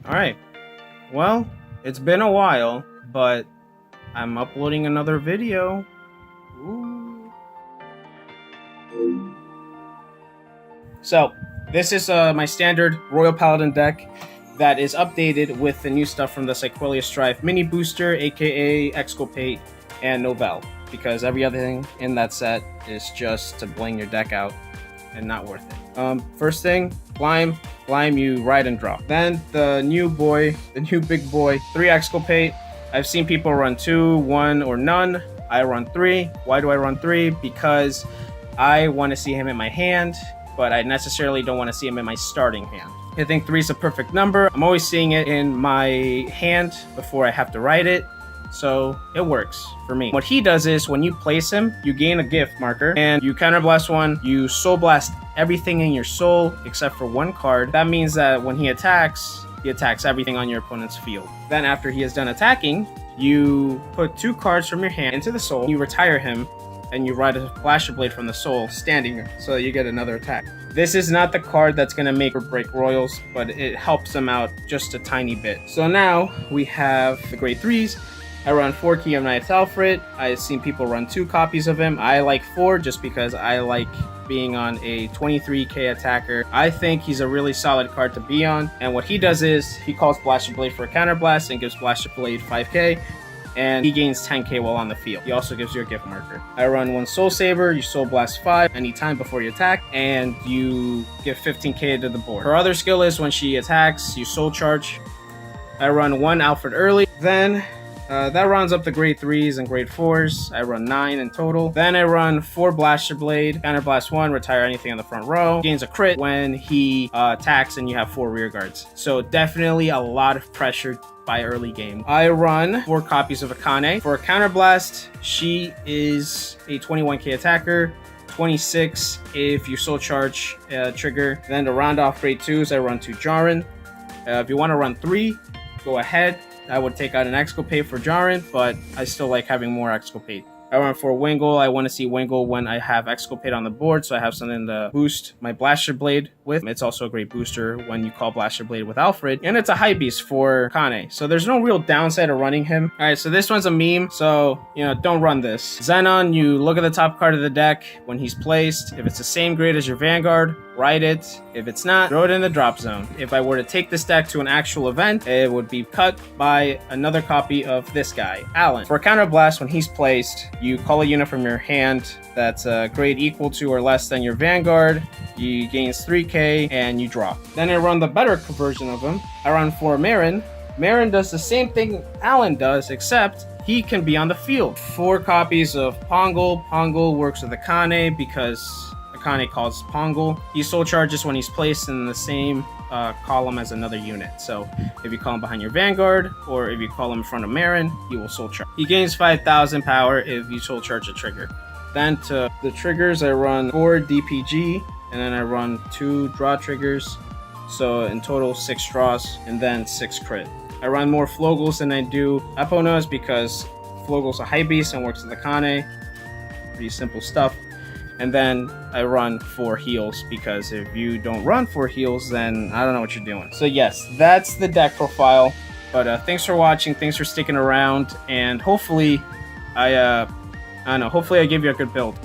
Alright, well, it's been a while, but I'm uploading another video. Ooh. So, this is my standard Royal Paladin deck that is updated with the new stuff from the Cyquelia Strife Mini Booster, aka Exculpate, and Novell, because every other thing in that set is just to bling your deck out and not worth it. First thing, Blime, you ride and draw. Then the new big boy, 3 Exculpate. I've seen people run 2, 1, or none. I run 3. Why do I run 3? Because I want to see him in my hand, but I necessarily don't want to see him in my starting hand. I think 3 is a perfect number. I'm always seeing it in my hand before I have to write it, so it works for me. What he does is, when you place him, you gain a gift marker, and you counterblast 1, you soul blast everything in your soul except for 1 card. That means that when he attacks everything on your opponent's field. Then after he is done attacking, you put 2 cards from your hand into the soul, you retire him, and you ride a Flasher Blade from the soul, standing, so you get another attack. This is not the card that's going to make or break Royals, but it helps them out just a tiny bit. So now we have the grade 3s. I run 4 Key of Knight's Alfred. I've seen people run 2 copies of him. I like 4 just because I like being on a 23k attacker. I think he's a really solid card to be on. And what he does is, he calls Blaster Blade for a counterblast and gives Blaster Blade 5k. And he gains 10k while on the field. He also gives you a gift marker. I run 1 Soul Saber, you Soul Blast 5 anytime before you attack, and you give 15k to the board. Her other skill is, when she attacks, you Soul Charge. I run 1 Alfred early, then that rounds up the grade 3s and grade 4s. I run 9 in total. Then I run 4 Blaster Blade, Counterblast 1, retire anything on the front row. Gains a crit when he attacks, and you have 4 rear guards. So definitely a lot of pressure by early game. I run 4 copies of Akane. For a Counterblast, she is a 21k attacker, 26 if you Soul Charge trigger. Then to round off grade 2s, I run 2 Jaren. If you want to run 3, go ahead. I would take out an Exculpate for Jaren, but I still like having more Exculpate. I run 4 Wingle. I want to see Wingle when I have Exculpate on the board, so I have something to boost my Blaster Blade with. It's also a great booster when you call Blaster Blade with Alfred, and it's a high beast for Kane, so there's no real downside of running him. Alright, so this one's a meme, so, don't run this. Xenon, you look at the top card of the deck when he's placed. If it's the same grade as your Vanguard, write it. If it's not, throw it in the drop zone. If I were to take this deck to an actual event, it would be cut by another copy of this guy, Alan. For a Counterblast, when he's placed, you call a unit from your hand that's a grade equal to or less than your Vanguard. He gains 3k and you draw. Then I run the better version of him. I run 4 Marin. Marin does the same thing Alan does, except he can be on the field. 4 copies of Pongal. Pongal works with Akane because Akane calls Pongal. He Soul Charges when he's placed in the same column as another unit. So if you call him behind your Vanguard, or if you call him in front of Marin, he will Soul Charge. He gains 5,000 power if you Soul Charge a trigger. Then to the triggers, I run 4 DPG, and then I run 2 draw triggers. So in total, 6 draws, and then 6 crit. I run more Flogels than I do Eponas because Flogel's a high beast and works with Akane. Pretty simple stuff. And then I run 4 heals, because if you don't run 4 heals, then I don't know what you're doing. So yes, that's the deck profile. But thanks for watching, thanks for sticking around, and hopefully hopefully I give you a good build.